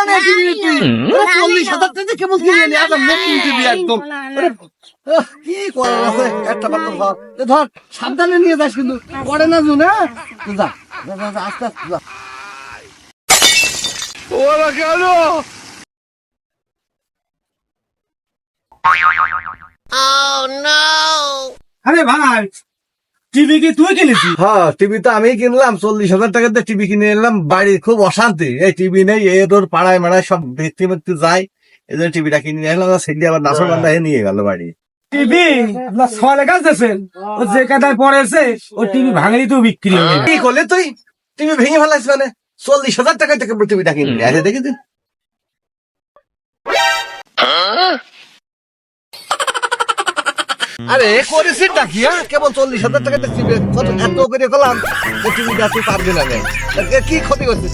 না কিনে তুই 40,000 টাকা কেমন কিনে নি আজ নতুন টিভি একদম কি করার আছে একটা মাত্র ধর সাবধানে নিয়ে যাস কিন্তু পড়ে না জুন হ্যাঁ যা আস্তে আস্তে যা ওরা কেন আরে ভাই টিভি কি তুই কিনেছিস? হ্যাঁ টিভি তো আমি কিনলাম 40,000 টাকা দিয়ে টিভি কিনে এলাম বাড়ি খুব অশান্তি এই টিভি নেই এ তোর পাড়ায় মাড়ায় সব ব্যক্তি ব্যক্তি যায় এই জন্য টিভিটা কিনে নিয়ে এলাম সেটি আবার নাসর বান্ধা নিয়ে গেল বাড়ি টিভি আপনার ছলে কাজ দিয়েছেন ও যে কাদায় পড়েছে ও টিভি ভাঙলি তো বিক্রি হবে কি করলে তুই টিভি ভেঙে ফেলাইস মানে 40,000 টাকা থেকে টিভিটা কিনে নিয়ে আসে দেখেছিস আরে করেছিস নাকি হ্যাঁ কেবল 40,000 টাকা টিভি কত এত করে গেলাম টিভিটা তুই পারবি না কি ক্ষতি করছিস